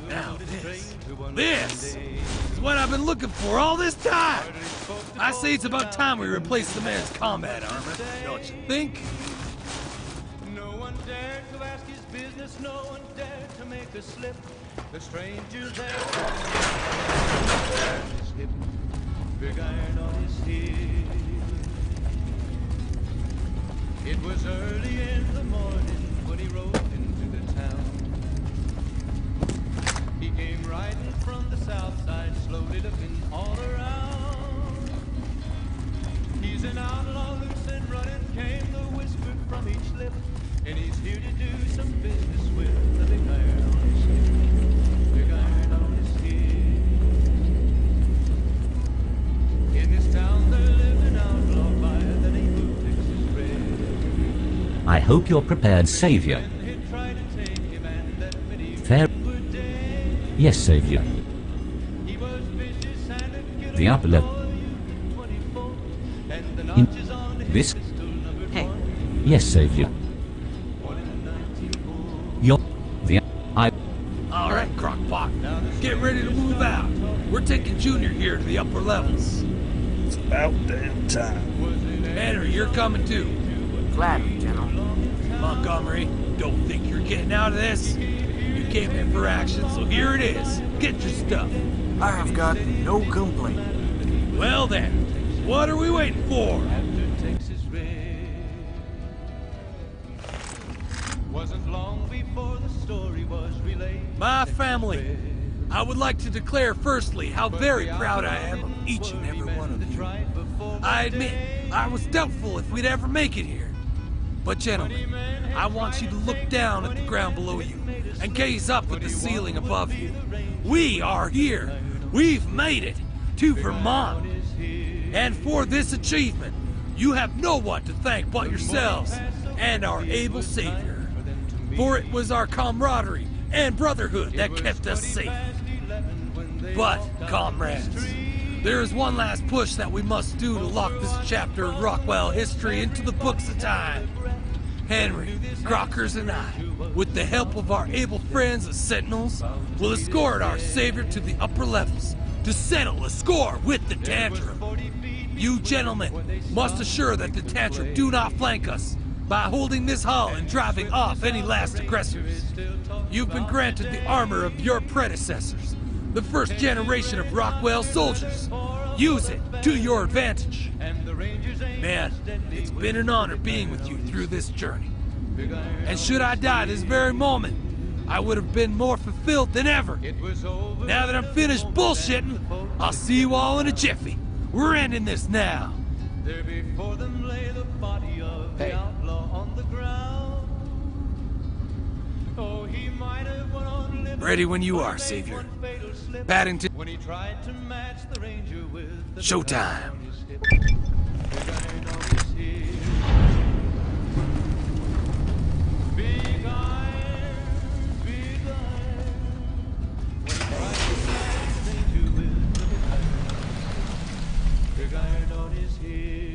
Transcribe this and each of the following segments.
Now this is what I've been looking for all this time. I say it's about time we replace the man's combat armor, don't you think? No one dared to ask his business, no one dared to make a slip. The stranger there, his hip, big iron on his heel. It was early in the morning when he rode into the town. He came riding from the south side, slowly looking all around. He's an outlaw, loose and running, came the whisper from each lip. And he's here to do some business with the big iron on his hip. Big iron on his hip. In this town there lived an outlaw by the name of Texas Red. I hope you're prepared, Savior. Fair. Yes, Savior. The upper level. In this. Hey. Yes, Savior. You're the. I. All right, Crockpot. Get ready to move out. We're taking Junior here to the upper levels. It's about damn time. Henry, you're coming too. Gladly, General. Montgomery, don't think you're getting out of this. You came in for action, so here it is. Get your stuff. I have got no complaint. Well then, what are we waiting for? Wasn't long before the story was relayed. My family, I would like to declare firstly how very proud I am of each and every one of you. I admit, I was doubtful if we'd ever make it here. But gentlemen, I want you to look down at the ground below you and gaze up at the ceiling above you. We are here. We've made it to Vermont. And for this achievement, you have no one to thank but yourselves and our able Savior. For it was our camaraderie and brotherhood that kept us safe. But, comrades, there is one last push that we must do to lock this chapter of Rockwell history into the books of time. Henry, Crockers, and I, with the help of our able friends the Sentinels, will escort our Savior to the upper levels to settle a score with the Tantrum. You gentlemen must assure that the Tantrum do not flank us by holding this hall and driving off any last aggressors. You've been granted the armor of your predecessors, the first generation of Rockwell soldiers. Use it to your advantage. Man, it's been an honor being with you through this journey. And should I die this very moment, I would have been more fulfilled than ever. Now that I'm finished bullshitting, I'll see you all in a jiffy. We're ending this now. There before them lay the body of the outlaw on the ground. Oh, he might have went on living. Ready when you are, Savior. Paddington. When he tried to match the ranger with the Showtime. big iron, big iron. When he tried to match the ranger with the big iron on his head.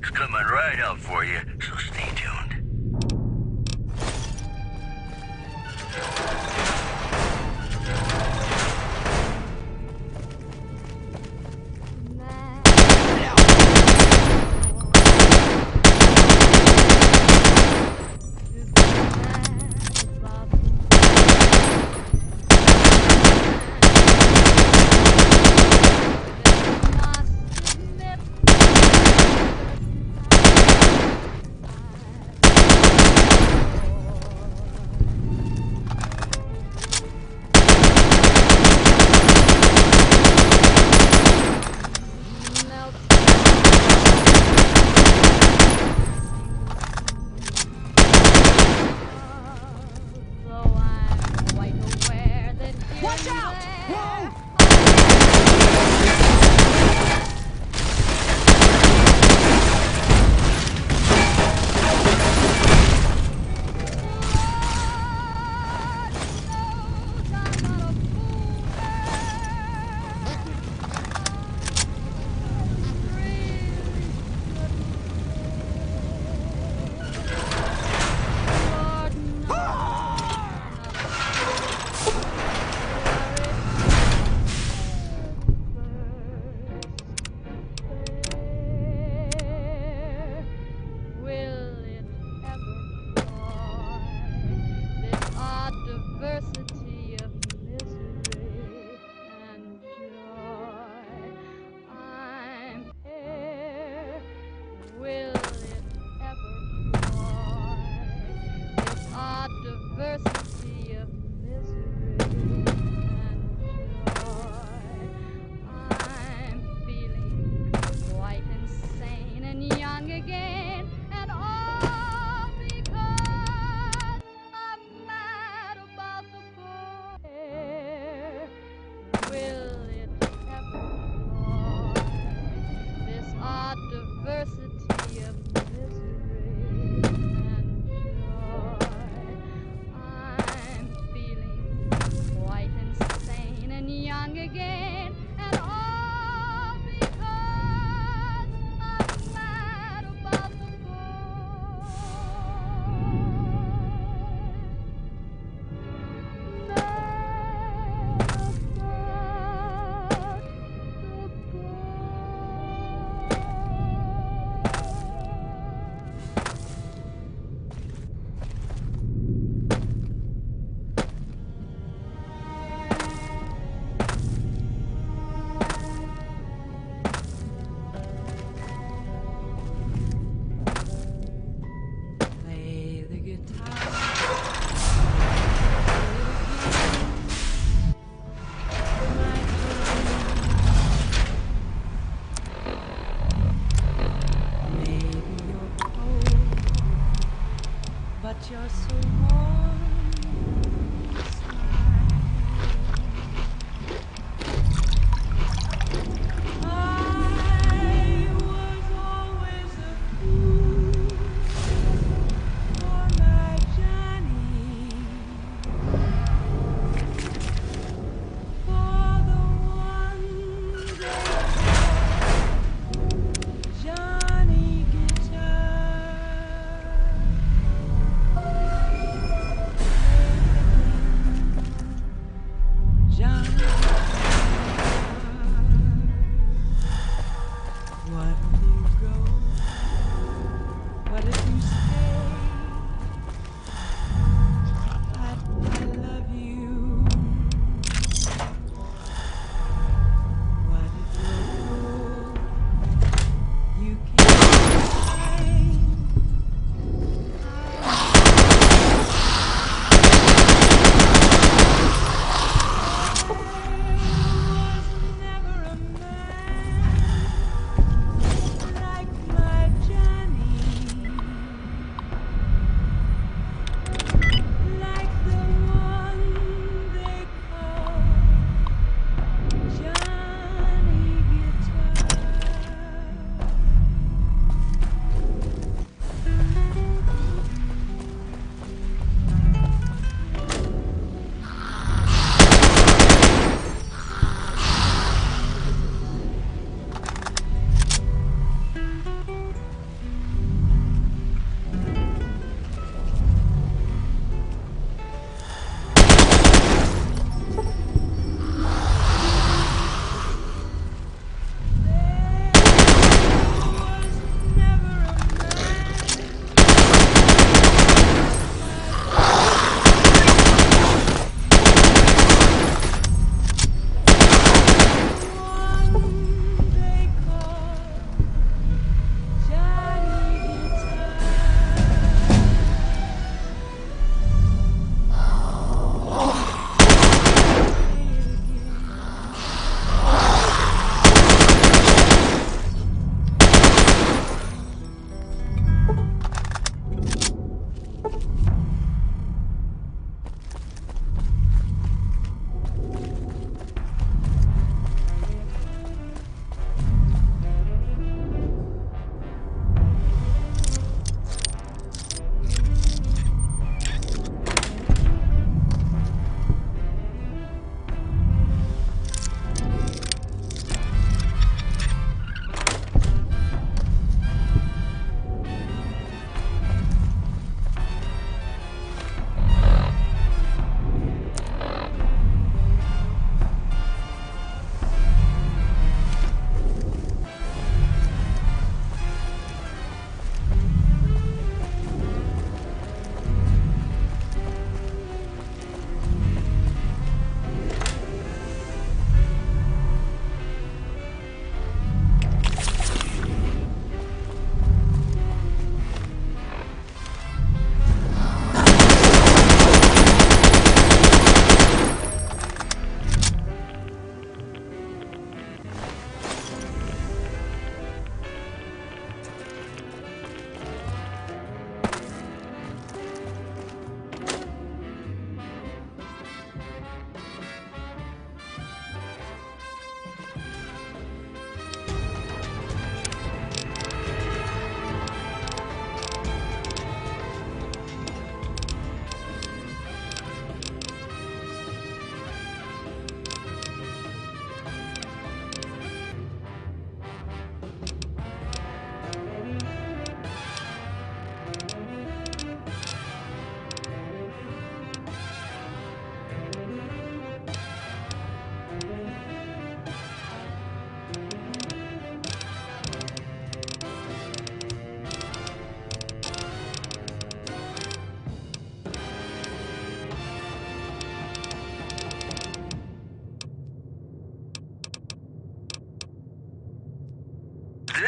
It's coming right up for you, so stay tuned.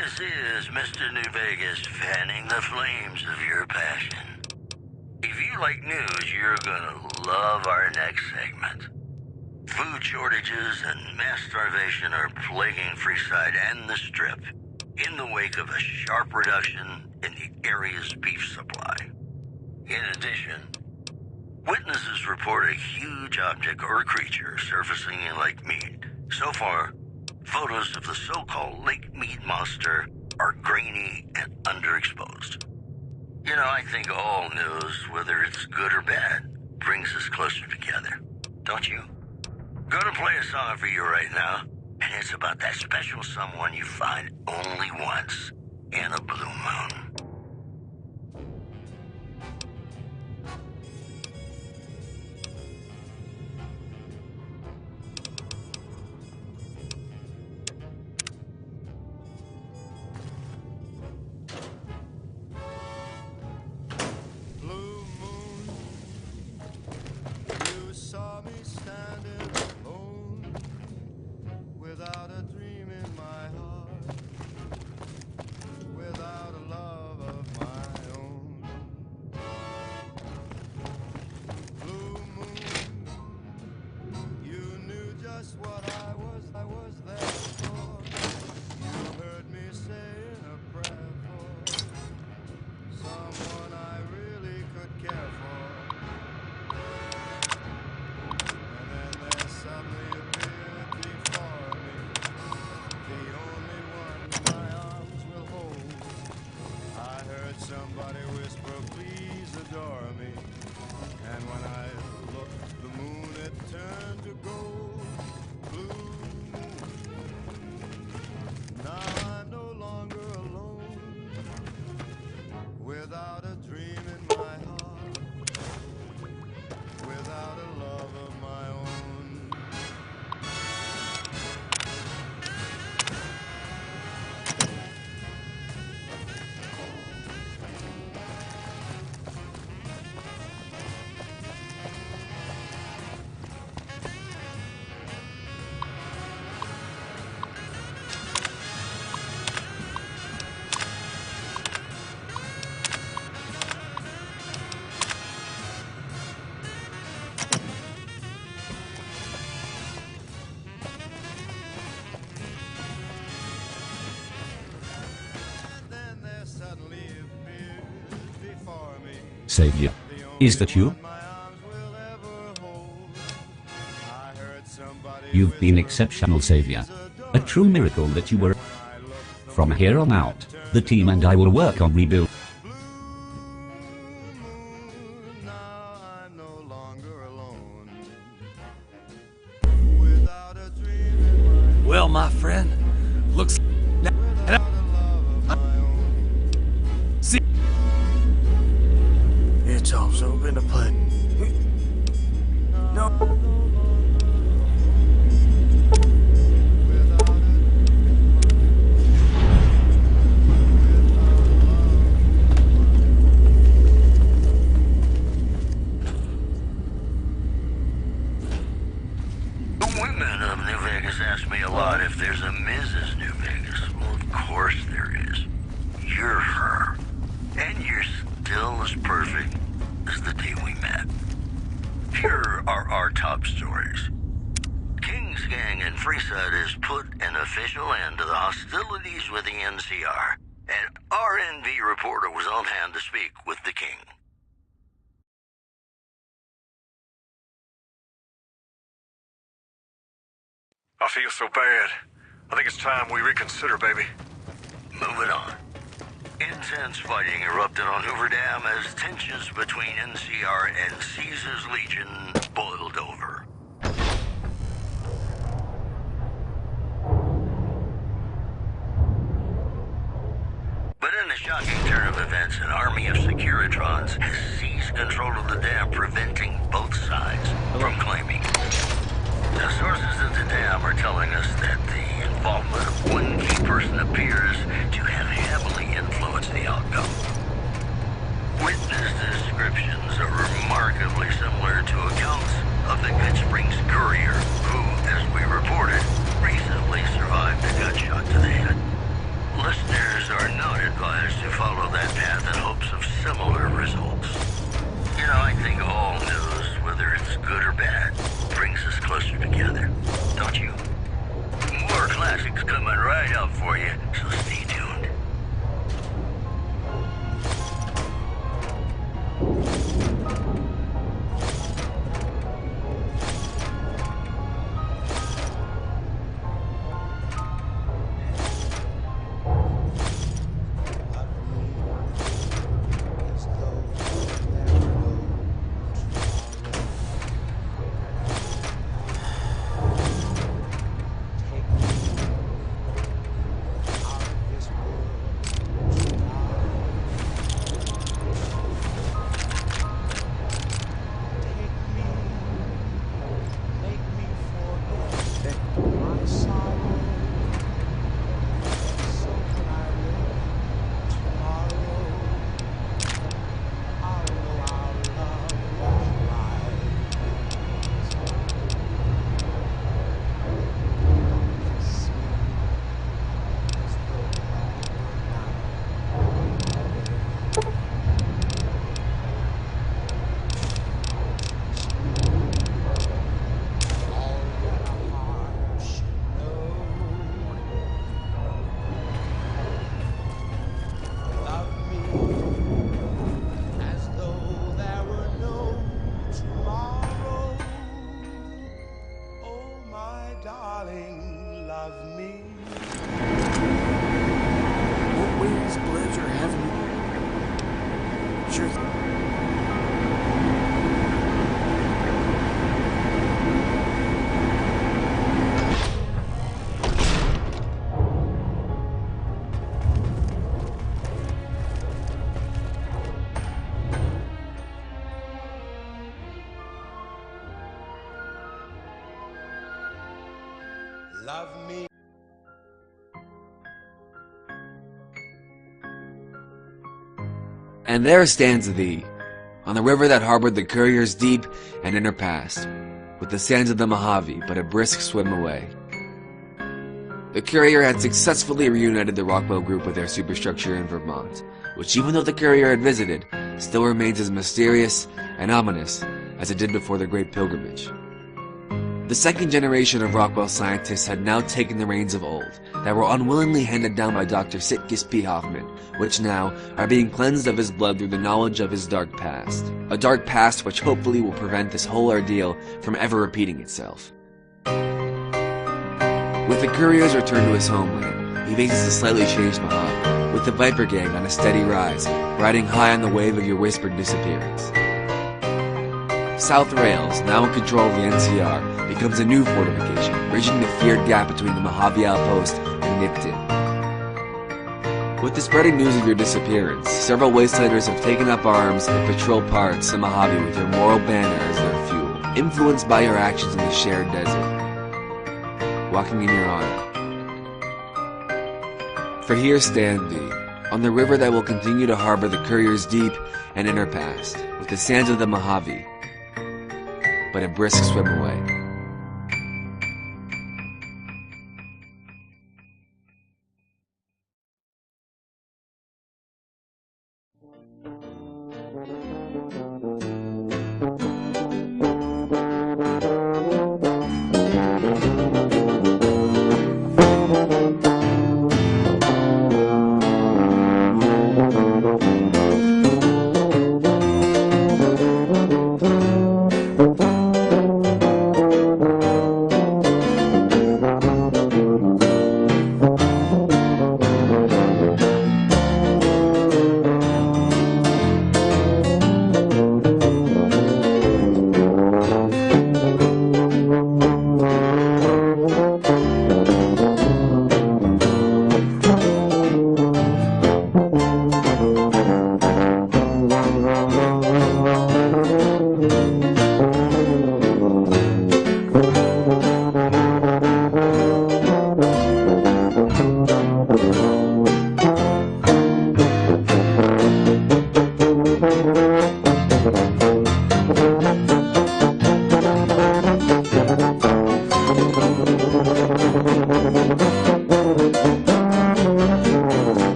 This is Mr. New Vegas fanning the flames of your passion. If you like news, you're gonna love our next segment. Food shortages and mass starvation are plaguing Freeside and the Strip in the wake of a sharp reduction in the area's beef supply. In addition, witnesses report a huge object or creature surfacing in Lake Mead. So far, photos of the so-called Lake Mead monster are grainy and underexposed. You know, I think all news, whether it's good or bad, brings us closer together. Don't you? Gonna play a song for you right now, and it's about that special someone you find only once in a blue moon. Blue moon, you saw me standing alone, without a dream in my heart, without a love of my own. Blue moon, you knew just what I was there for. You heard me saying a prayer for someone I really could care for. And then there suddenly appeared before me the only one my arms will hold. I heard somebody whisper, please adore me. And when I looked, the moon had turned to gold. Blue moon, now I'm no longer alone, without a dream in my heart, without a love of my own. And then there suddenly appeared before me Savior. the only Is that you? one my arms will ever hold. I heard somebody You've been whisper, exceptional, Savior. "Please A adore true me." miracle that you were. When I looked, the From here on out, the team and I will work on rebuild. blue moon, now I'm no longer alone, without a dream in my Well, my friend, looks without a love of my own. see. It's also been a pleasure. No. Without a The women of New Vegas ask me a lot if there's a Mrs. New Vegas. Well, of course there is. You're her. And you're still as perfect as the day we met. Here are our top stories. King's gang in Freeside has put an official end to the hostilities with the NCR. An RNV reporter was on hand to speak with the king. I feel so bad. I think it's time we reconsider, baby. Moving on. Intense fighting erupted on Hoover Dam as tensions between NCR and Caesar's Legion boiled over. But in a shocking turn of events, an army of Securitrons has seized control of the dam, preventing both sides from claiming it. The sources at the dam are telling us that the involvement of one key person appears to have heavily influenced the outcome. Witness descriptions are remarkably similar to accounts of the Good Springs courier, who, as we reported, recently survived a gunshot to the head. Listeners that path in hopes of similar results. You know, I think all news, whether it's good or bad, brings us closer together. Don't you? More classics coming right up for you, so stay tuned. Love me. And there stands thee, on the river that harbored the courier's deep and inner past, with the sands of the Mojave but a brisk swim away. The courier had successfully reunited the Rockwell group with their superstructure in Vermont, which, even though the courier had visited, still remains as mysterious and ominous as it did before the Great Pilgrimage. The second generation of Rockwell scientists had now taken the reins of old, that were unwillingly handed down by Dr. Sitgis P. Hoffman, which now are being cleansed of his blood through the knowledge of his dark past. A dark past which hopefully will prevent this whole ordeal from ever repeating itself. With the courier's return to his homeland, he faces a slightly changed Mojave, with the Viper Gang on a steady rise, riding high on the wave of your whispered disappearance. South Rails, now in control of the NCR, becomes a new fortification, bridging the feared gap between the Mojave Outpost and Nipton. With the spreading news of your disappearance, several Wastelanders have taken up arms and patrol parts the Mojave with your moral banner as their fuel, influenced by your actions in the shared desert, walking in your honor. For here stand thee, on the river that will continue to harbor the courier's deep and inner past, with the sands of the Mojave but a brisk swim away.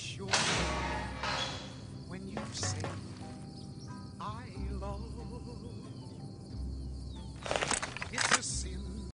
sure when you say